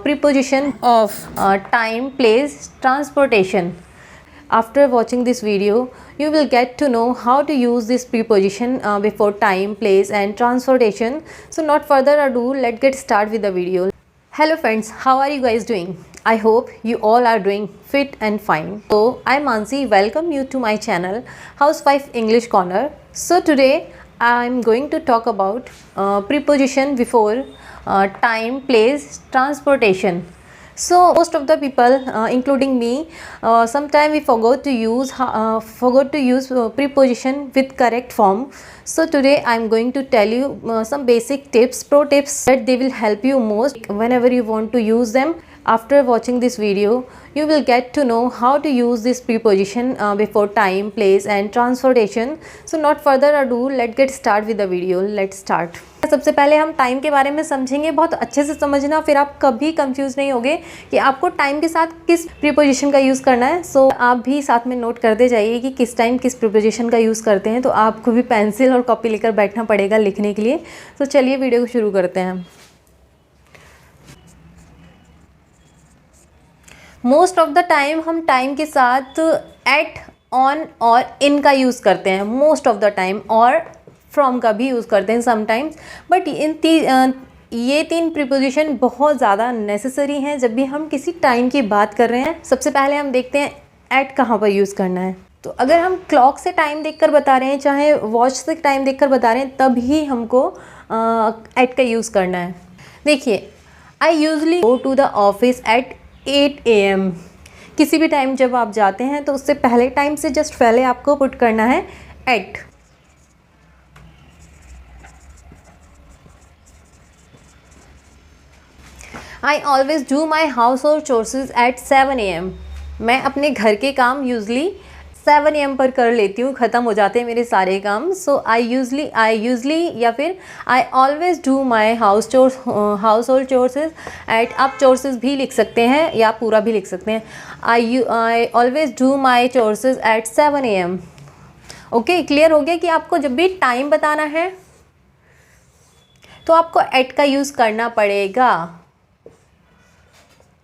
preposition of time, place, transportation. After watching this video, you will get to know how to use this preposition before time, place and transportation. So not further ado, let's get started with the video. Hello friends, how are you guys doing? I hope you all are doing fit and fine. So I'm Mansi, welcome you to my channel Housewife English Corner. So today I'm going to talk about preposition before time, place, transportation. So most of the people, including me, sometimes we forgot to use preposition with correct form. So today I am going to tell you some basic tips, pro tips that they will help you most whenever you want to use them. After watching this video, you will get to know how to use this preposition before time, place and transportation. So not further ado, let's get started with the video. Let's start. सबसे पहले हम time के बारे में समझेंगे, बहुत अच्छे से समझना, फिर आप कभी कंफ्यूज नहीं होगे कि आपको टाइम के साथ किस प्रीपोजिशन का यूज़ करना है. सो आप भी साथ में नोट करते जाइए कि किस टाइम किस प्रीपोजिशन का यूज़ करते हैं. तो आपको भी पेंसिल और कॉपी लेकर बैठना पड़ेगा लिखने के लिए. तो चलिए वीडियो को शुरू करते हैं. मोस्ट ऑफ द टाइम हम टाइम के साथ एट, ऑन और इन का यूज़ करते हैं मोस्ट ऑफ द टाइम, और फ्रॉम का भी यूज़ करते हैं समटाइम्स. बट ये तीन प्रीपोजिशन बहुत ज़्यादा नेसेसरी हैं जब भी हम किसी टाइम की बात कर रहे हैं. सबसे पहले हम देखते हैं एट कहाँ पर यूज़ करना है. तो अगर हम क्लॉक से टाइम देखकर बता रहे हैं, चाहे वॉच से टाइम देखकर बता रहे हैं, तब ही हमको एट का यूज़ करना है. देखिए, I usually go to the office at 8 AM. किसी भी टाइम जब आप जाते हैं तो उससे पहले टाइम से जस्ट पहले आपको पुट करना है at. I always do my household chores at 7 AM. मैं अपने घर के काम यूजली 7 AM पर कर लेती हूँ, ख़त्म हो जाते हैं मेरे सारे काम. सो आई यूजली या फिर I always do my household chores at. आप चोर्सेज भी लिख सकते हैं या पूरा भी लिख सकते हैं. I always do my chores at 7 AM. Okay, clear हो गया कि आपको जब भी टाइम बताना है तो आपको एट का यूज़ करना पड़ेगा.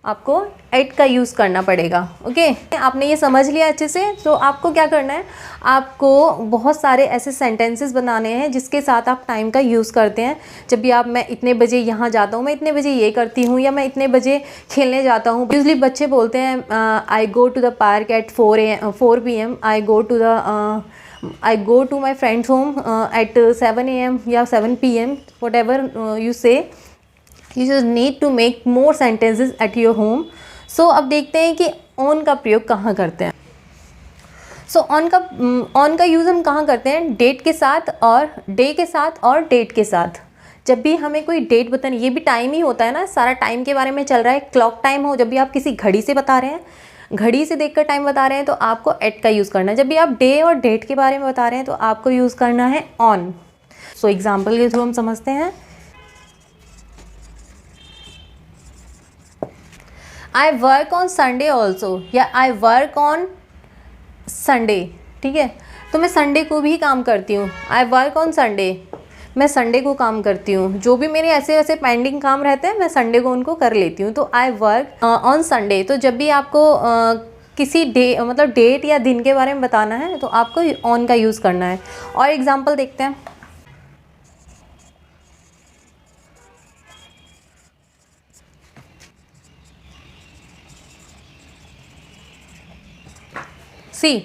आपको एट का यूज़ करना पड़ेगा. ओके, आपने ये समझ लिया अच्छे से. तो आपको क्या करना है, आपको बहुत सारे ऐसे सेंटेंसेस बनाने हैं जिसके साथ आप टाइम का यूज़ करते हैं. जब भी आप, मैं इतने बजे यहाँ जाता हूँ, मैं इतने बजे ये करती हूँ, या मैं इतने बजे खेलने जाता हूँ. यूजली बच्चे बोलते हैं I go to the park at 4 PM. I go to my friends home at 7 AM या 7 PM, whatever you say. You just need to make more sentences at your home. So अब देखते हैं कि on का प्रयोग कहाँ करते हैं. So on का यूज़ हम कहाँ करते हैं, डेट के साथ और डे के साथ और डेट के साथ. जब भी हमें कोई डेट बतानी, ये भी टाइम ही होता है ना, सारा टाइम के बारे में चल रहा है. क्लॉक टाइम हो, जब भी आप किसी घड़ी से बता रहे हैं, घड़ी से देखकर टाइम बता रहे हैं, तो आपको एट का यूज़ करना है. जब भी आप डे और डेट के बारे में बता रहे हैं तो आपको यूज़ करना है ऑन. सो एग्जाम्पल के थ्रू हम समझते हैं. I work on Sunday also, या आई वर्क ऑन संडे. ठीक है, तो मैं संडे को भी काम करती हूँ. आई वर्क ऑन संडे, मैं संडे को काम करती हूँ. जो भी मेरे ऐसे पेंडिंग काम रहते हैं, मैं संडे को उनको कर लेती हूँ. तो आई वर्क ऑन संडे. तो जब भी आपको किसी डे, मतलब डेट या दिन के बारे में बताना है, तो आपको ऑन का यूज़ करना है. और एग्जाम्पल देखते हैं. See,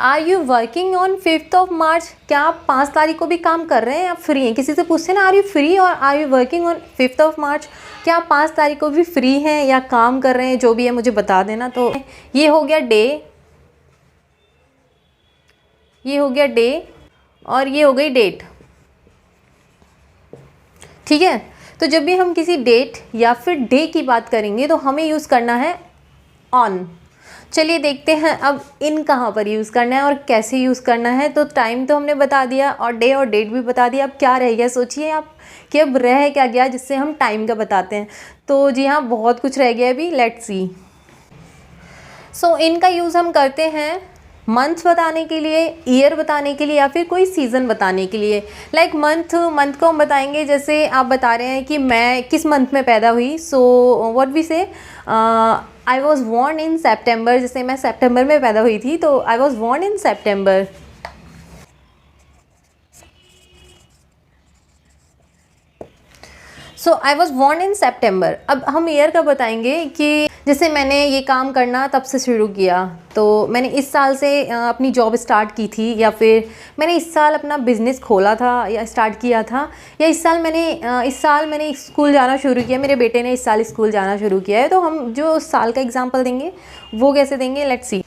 are you working on 5th March. क्या आप 5 तारीख को भी काम कर रहे हैं या फ्री हैं. किसी से पूछते हैं ना, आर यू फ्री और are you working on 5th March. क्या आप 5 तारीख को भी फ्री हैं या काम कर रहे हैं, जो भी है मुझे बता देना. तो ये हो गया डे, ये हो गया डे और ये हो गई डेट. ठीक है, तो जब भी हम किसी डेट या फिर डे की बात करेंगे तो हमें यूज़ करना है ऑन. चलिए देखते हैं अब इन कहाँ पर यूज़ करना है और कैसे यूज़ करना है. तो टाइम तो हमने बता दिया और डे और डेट भी बता दिया. अब क्या रह गया, सोचिए आप कि अब रह क्या गया जिससे हम टाइम का बताते हैं. तो जी हाँ, बहुत कुछ रह गया अभी. Let's see. सो इनका यूज़ हम करते हैं मंथ बताने के लिए, ईयर बताने के लिए, या फिर कोई सीज़न बताने के लिए। लाइक मंथ को हम बताएंगे, जैसे आप बता रहे हैं कि मैं किस मंथ में पैदा हुई, सो व्हाट वी से I was born in September. जैसे मैं सेप्टेम्बर में पैदा हुई थी, तो I was born in September. So I was born in September. अब हम ईयर का बताएंगे कि जैसे मैंने ये काम करना तब से शुरू किया, तो मैंने इस साल से अपनी जॉब स्टार्ट की थी, या फिर मैंने इस साल अपना बिज़नेस खोला था या स्टार्ट किया था, या इस साल मैंने स्कूल जाना शुरू किया, मेरे बेटे ने इस साल स्कूल जाना शुरू किया है। तो हम जो साल का एग्जाम्पल देंगे वो कैसे देंगे, let's see.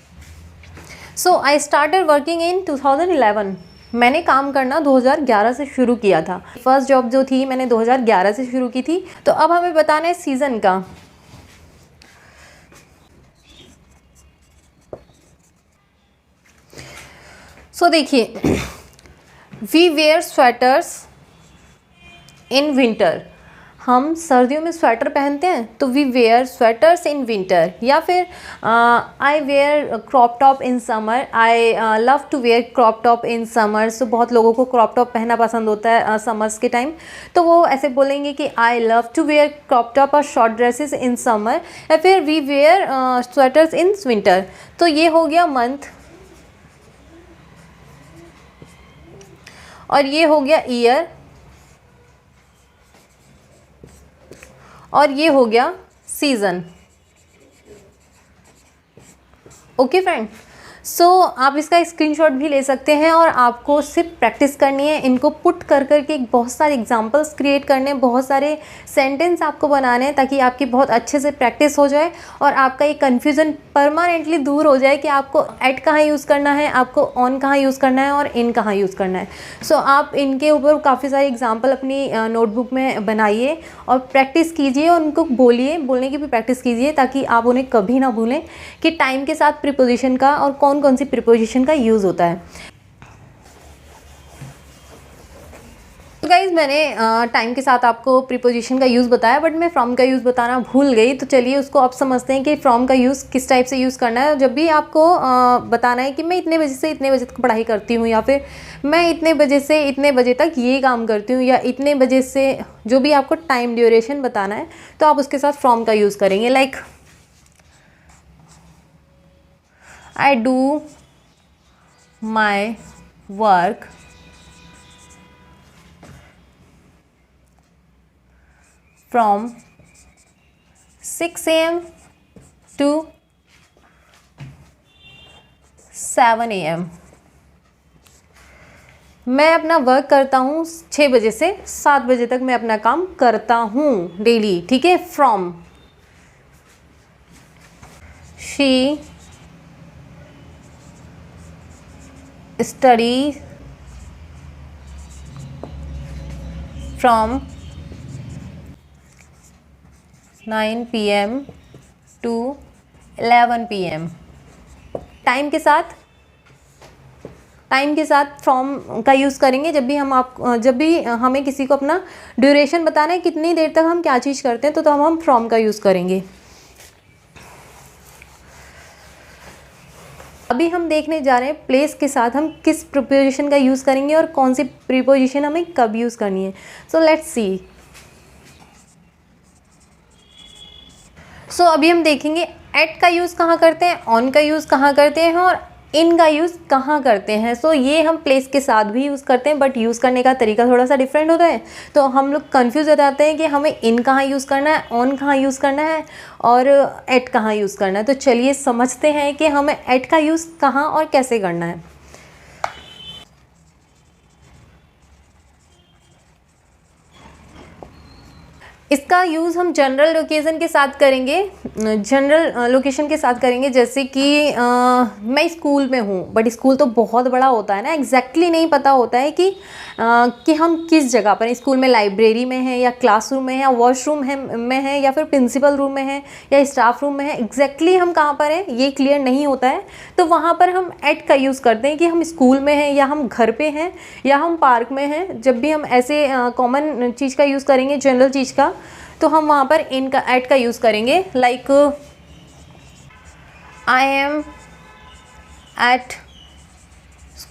So I started working in 2011। मैंने काम करना 2011 से शुरू किया था। फर्स्ट जॉब जो थी मैंने 2011 से शुरू की थी। तो अब हमें बताना है सीज़न का। सो देखिए, we wear sweaters in winter. हम सर्दियों में स्वेटर पहनते हैं, तो we wear sweaters in winter. या फिर I wear crop top in summer. I love to wear crop top in summer. So बहुत लोगों को क्रॉप टॉप पहनना पसंद होता है समर्स के टाइम, तो वो ऐसे बोलेंगे कि I love to wear crop top और शॉर्ट ड्रेसेस इन समर। या फिर we wear sweaters in winter. तो ये हो गया मंथ, और ये हो गया ईयर, और ये हो गया सीज़न। ओके फ्रेंड, सो आप इसका स्क्रीनशॉट भी ले सकते हैं, और आपको सिर्फ प्रैक्टिस करनी है। इनको पुट कर करके बहुत सारे एग्जांपल्स क्रिएट करने हैं, बहुत सारे सेंटेंस आपको बनाने हैं, ताकि आपकी बहुत अच्छे से प्रैक्टिस हो जाए और आपका ये कन्फ्यूज़न परमानेंटली दूर हो जाए कि आपको एट कहाँ यूज़ करना है, आपको ऑन कहाँ यूज़ करना है और इन कहाँ यूज़ करना है। सो आप इनके ऊपर काफ़ी सारे एग्जाम्पल अपनी नोटबुक में बनाइए और प्रैक्टिस कीजिए, और उनको बोलने की भी प्रैक्टिस कीजिए, ताकि आप उन्हें कभी ना भूलें कि टाइम के साथ प्रीपोजिशन का और कौन कौन सी प्रीपोजिशन का यूज़ होता है। तो गाइज़, मैंने टाइम के साथ आपको प्रीपोजिशन का यूज़ बताया, बट मैं फ्रॉम का यूज़ बताना भूल गई। तो चलिए उसको आप समझते हैं कि फ्रॉम का यूज़ किस टाइप से यूज़ करना है। जब भी आपको बताना है कि मैं इतने बजे से इतने बजे तक पढ़ाई करती हूँ, या फिर मैं इतने बजे से इतने बजे तक ये काम करती हूँ, या इतने बजे से, जो भी आपको टाइम ड्यूरेशन बताना है, तो आप उसके साथ फ्रॉम का यूज़ करेंगे। Like I do my work from 6 AM to 7 AM। मैं अपना वर्क करता हूँ 6 बजे से 7 बजे तक मैं अपना काम करता हूँ डेली, ठीक है। From she study from 9 PM to 11 PM। Time के साथ फ्रॉम का यूज़ करेंगे जब भी हमें किसी को अपना ड्यूरेशन बताना है, कितनी देर तक हम क्या चीज़ करते हैं, तो हम फ्रॉम का यूज़ करेंगे। अभी हम देखने जा रहे हैं प्लेस के साथ हम किस प्रीपोजिशन का यूज़ करेंगे और कौन सी प्रीपोजिशन हमें कब यूज़ करनी है। सो लेट्स सी। सो अभी हम देखेंगे एट का यूज़ कहाँ करते हैं, ऑन का यूज़ कहाँ करते हैं, और इन का यूज़ कहाँ करते हैं। सो ये हम प्लेस के साथ भी यूज़ करते हैं, बट यूज़ करने का तरीका थोड़ा सा डिफरेंट होता है, तो हम लोग कंफ्यूज हो जाते हैं कि हमें इन कहाँ यूज़ करना है, ऑन कहाँ यूज़ करना है, और एट कहाँ यूज़ करना है। तो चलिए समझते हैं कि हमें एट का यूज़ कहाँ और कैसे करना है। इसका यूज़ हम जनरल लोकेशन के साथ करेंगे, जैसे कि मैं स्कूल में हूँ, बट स्कूल तो बहुत बड़ा होता है ना, एग्जैक्टली नहीं पता होता है कि हम किस जगह पर, स्कूल में लाइब्रेरी में है, या क्लासरूम में है, या वॉशरूम में है, या फिर प्रिंसिपल रूम में है, या स्टाफ रूम में है, एग्जैक्टली हम कहाँ पर हैं ये क्लियर नहीं होता है। तो वहाँ पर हम एट का यूज़ करते हैं कि हम स्कूल में हैं, या हम घर पे हैं, या हम पार्क में हैं। जब भी हम ऐसे कॉमन चीज़ का यूज़ करेंगे, जनरल चीज़ का, तो हम वहाँ पर इन का एट का यूज़ करेंगे। Like I am at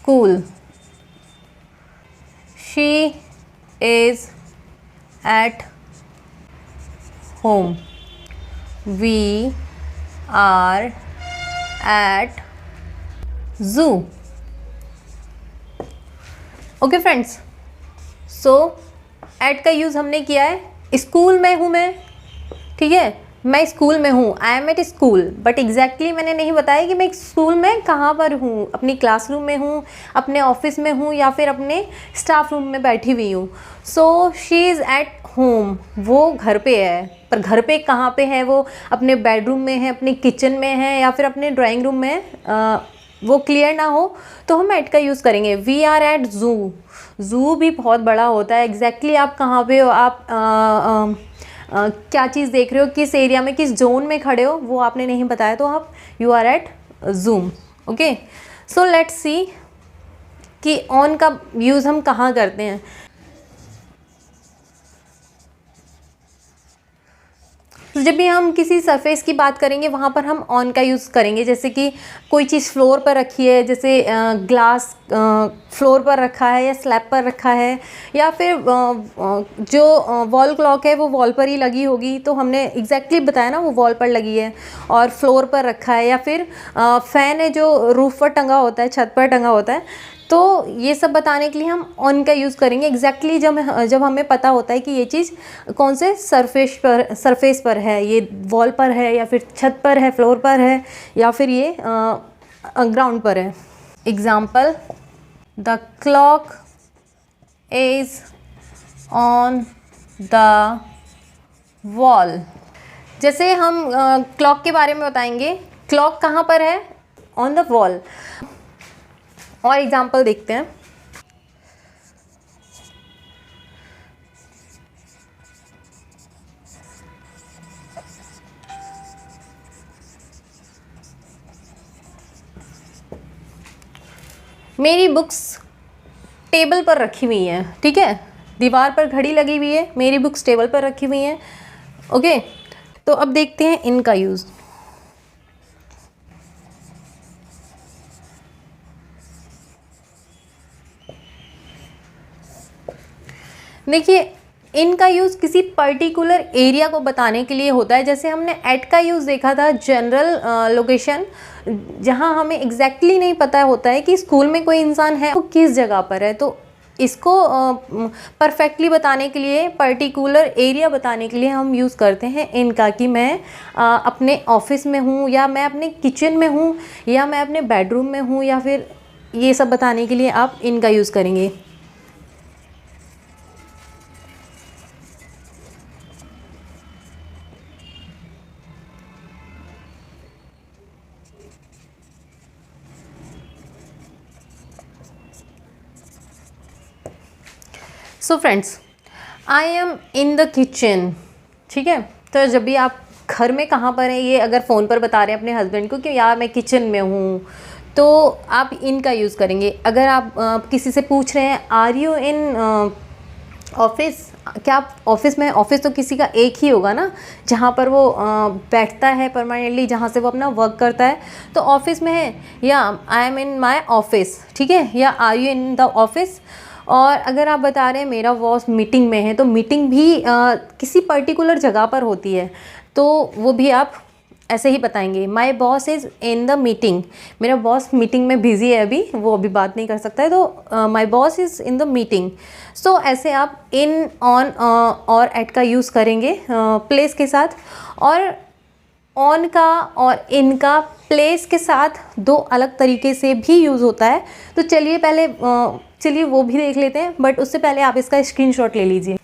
school. She is at home. We are at zoo. Okay friends, so at का यूज़ हमने किया है। स्कूल में हूँ मैं, ठीक है, मैं स्कूल में हूँ, आई am at school, but exactly मैंने नहीं बताया कि मैं स्कूल में कहाँ पर हूँ, अपनी क्लासरूम में हूँ, अपने ऑफिस में हूँ, या फिर अपने स्टाफ रूम में बैठी हुई हूँ। So she is at home, वो घर पे है, पर घर पे कहाँ पे है? वो अपने बेडरूम में है, अपने किचन में है, या फिर अपने ड्राइंग रूम में है। वो क्लियर ना हो तो हम एट का यूज़ करेंगे। वी आर एट जू। जू भी बहुत बड़ा होता है, एग्जैक्टली आप कहाँ पे हो, आप क्या चीज़ देख रहे हो, किस एरिया में, किस जोन में खड़े हो, वो आपने नहीं बताया, तो आप you are at zoom. Okay, so let's see कि ऑन का यूज़ हम कहाँ करते हैं। तो जब भी हम किसी सरफेस की बात करेंगे वहाँ पर हम ऑन का यूज़ करेंगे। जैसे कि कोई चीज़ फ्लोर पर रखी है, जैसे ग्लास फ्लोर पर रखा है या स्लैब पर रखा है, या फिर जो वॉल क्लॉक है वो वॉल पर ही लगी होगी, तो हमने एग्जैक्टली बताया ना, वो वॉल पर लगी है और फ्लोर पर रखा है, या फिर फ़ैन है जो रूफ़ पर टंगा होता है, छत पर टंगा होता है। तो ये सब बताने के लिए हम ऑन का यूज़ करेंगे एग्जैक्टली जब हमें पता होता है कि ये चीज़ कौन से सरफेस पर है, ये वॉल पर है, या फिर छत पर है, फ्लोर पर है, या फिर ये ग्राउंड पर है। Example, the clock is on the wall. जैसे हम क्लॉक के बारे में बताएंगे, क्लॉक कहाँ पर है? On the wall. और एग्जाम्पल देखते हैं। मेरी बुक्स टेबल पर रखी हुई हैं, ठीक है, दीवार पर घड़ी लगी हुई है, मेरी बुक्स टेबल पर रखी हुई हैं। ओके, तो अब देखते हैं इनका यूज़। देखिए, इनका यूज़ किसी पर्टिकुलर एरिया को बताने के लिए होता है। जैसे हमने एट का यूज़ देखा था जनरल लोकेशन, जहाँ हमें एग्जैक्टली नहीं पता होता है कि स्कूल में कोई इंसान है वो किस जगह पर है, तो इसको परफेक्टली बताने के लिए, पर्टिकुलर एरिया बताने के लिए हम यूज़ करते हैं इनका, कि मैं अपने ऑफिस में हूँ, या मैं अपने किचन में हूँ, या मैं अपने बेडरूम में हूँ, या फिर ये सब बताने के लिए आप इनका यूज़ करेंगे। So friends, I am in the kitchen, ठीक है। तो जब भी आप घर में कहाँ पर हैं, ये अगर फ़ोन पर बता रहे हैं अपने हस्बैंड को कि यार मैं किचन में हूँ, तो आप इनका यूज़ करेंगे। अगर आप किसी से पूछ रहे हैं आर यू इन ऑफिस, क्या आप ऑफिस में? ऑफिस तो किसी का एक ही होगा ना, जहाँ पर वो बैठता है परमानेंटली, जहाँ से वो अपना वर्क करता है, तो ऑफिस में है, या I am in my office, ठीक है, या are you in the office. और अगर आप बता रहे हैं मेरा बॉस मीटिंग में है, तो मीटिंग भी किसी पर्टिकुलर जगह पर होती है, तो वो भी आप ऐसे ही बताएंगे, माई boss is in the meeting, मेरा बॉस मीटिंग में बिज़ी है अभी, वो अभी बात नहीं कर सकता है, तो my boss is in the meeting. So ऐसे आप इन, ऑन और एट का यूज़ करेंगे प्लेस के साथ। और ऑन का और इन का प्लेस के साथ दो अलग तरीके से भी यूज़ होता है। तो चलिए पहले चलिए वो भी देख लेते हैं, बट उससे पहले आप इसका स्क्रीनशॉट ले लीजिए।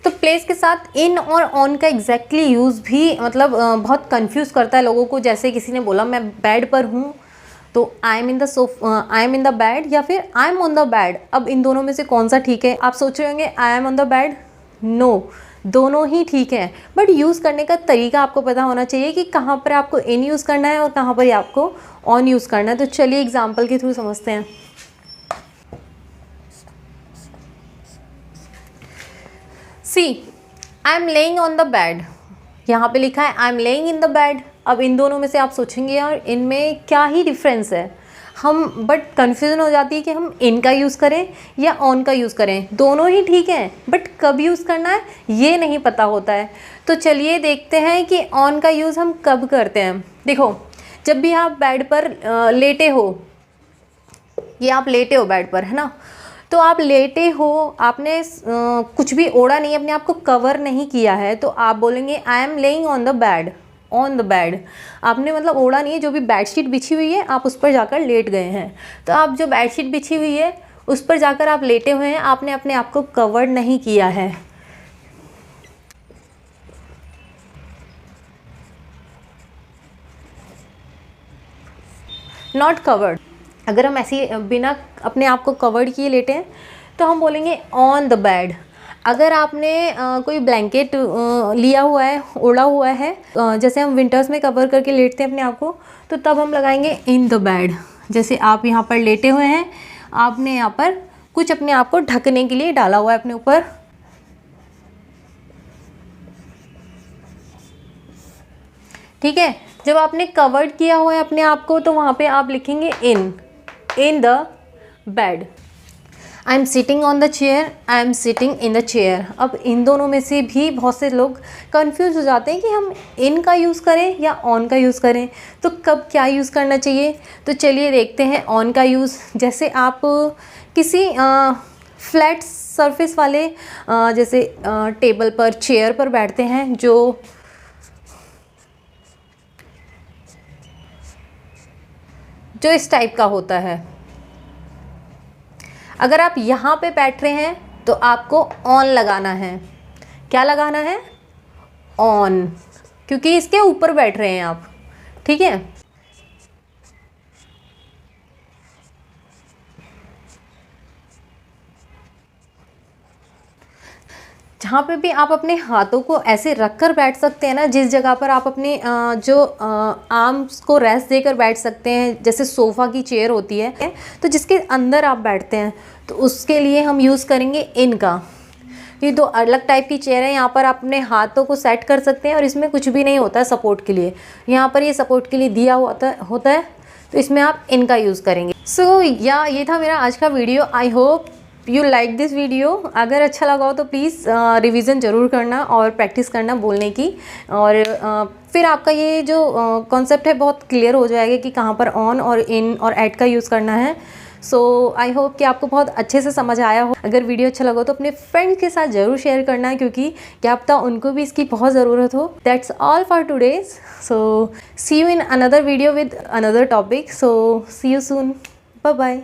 तो प्लेस के साथ इन और ऑन का एग्जैक्टली यूज़ भी मतलब बहुत कंफ्यूज करता है लोगों को। जैसे किसी ने बोला मैं बेड पर हूँ, तो I am in the bed, या फिर आई एम ऑन द बेड। अब इन दोनों में से कौन सा ठीक है? आप सोच रहे होंगे I am on the bed, no, दोनों ही ठीक है, बट यूज़ करने का तरीका आपको पता होना चाहिए कि कहाँ पर आपको इन यूज़ करना है और कहाँ पर आपको ऑन यूज़ करना है। तो चलिए एग्जाम्पल के थ्रू समझते हैं। See, I am laying on the bed, यहाँ पे लिखा है I am laying in the bed. अब इन दोनों में से आप सोचेंगे यार इनमें क्या ही डिफरेंस है, हम बट कन्फ्यूज़न हो जाती है कि हम इन का यूज़ करें या ऑन का यूज़ करें। दोनों ही ठीक हैं बट कब यूज़ करना है ये नहीं पता होता है। तो चलिए देखते हैं कि ऑन का यूज़ हम कब करते हैं। देखो, जब भी आप बेड पर लेटे हो, ये आप लेटे हो बेड पर, है ना, तो आप लेटे हो, आपने कुछ भी ओढ़ा नहीं, अपने आप को कवर नहीं किया है, तो आप बोलेंगे आई am laying on the bed. On the bed आपने मतलब ओढ़ा नहीं है, जो भी बेडशीट बिछी हुई है आप उस पर जाकर लेट गए हैं। तो आप जो बेडशीट बिछी हुई है उस पर जाकर आप लेटे हुए हैं, आपने अपने आप को कवर नहीं किया है। नॉट कवर्ड, अगर हम ऐसे बिना अपने आप को कवर्ड किए लेटे हैं तो हम बोलेंगे ऑन द बेड। अगर आपने कोई ब्लैंकेट लिया हुआ है, ओढ़ा हुआ है, जैसे हम विंटर्स में कवर करके लेटते हैं अपने आप को, तो तब हम लगाएंगे इन द बेड। जैसे आप यहाँ पर लेटे हुए हैं, आपने यहाँ पर कुछ अपने आप को ढकने के लिए डाला हुआ है अपने ऊपर, ठीक है। जब आपने कवर्ड किया हुआ है अपने आप को तो वहाँ पे आप लिखेंगे इन the bed. I am sitting on the chair, I am sitting in the chair. अब इन दोनों में से भी बहुत से लोग कंफ्यूज हो जाते हैं कि हम इन का यूज़ करें या ऑन का यूज़ करें, तो कब क्या यूज़ करना चाहिए। तो चलिए देखते हैं ऑन का यूज़। जैसे आप किसी फ्लैट सरफेस वाले जैसे टेबल पर, चेयर पर बैठते हैं, जो इस टाइप का होता है, अगर आप यहाँ पे बैठ रहे हैं तो आपको ऑन लगाना है। क्या लगाना है? ऑन, क्योंकि इसके ऊपर बैठ रहे हैं आप, ठीक है। जहाँ पे भी आप अपने हाथों को ऐसे रख कर बैठ सकते हैं ना, जिस जगह पर आप अपने जो आर्म्स को रेस्ट देकर बैठ सकते हैं, जैसे सोफ़ा की चेयर होती है, तो जिसके अंदर आप बैठते हैं, तो उसके लिए हम यूज़ करेंगे इनका। ये दो अलग टाइप की चेयर है, यहाँ पर आप अपने हाथों को सेट कर सकते हैं और इसमें कुछ भी नहीं होता है सपोर्ट के लिए, यहाँ पर ये सपोर्ट के लिए दिया होता है, तो इसमें आप इनका यूज़ करेंगे। सो ये था मेरा आज का video. I hope you like this video. अगर अच्छा लगा हो तो प्लीज़ रिवीजन ज़रूर करना और प्रैक्टिस करना बोलने की, और फिर आपका ये जो कॉन्सेप्ट है बहुत क्लियर हो जाएगा कि कहाँ पर ऑन और इन और ऐड का यूज़ करना है। सो आई होप कि आपको बहुत अच्छे से समझ आया हो। अगर वीडियो अच्छा लगा तो अपने फ्रेंड्स के साथ ज़रूर शेयर करना है, क्योंकि क्या पता उनको भी इसकी बहुत ज़रूरत हो। That's all for today's. So see you in another video with another topic. So see you soon. Bye bye.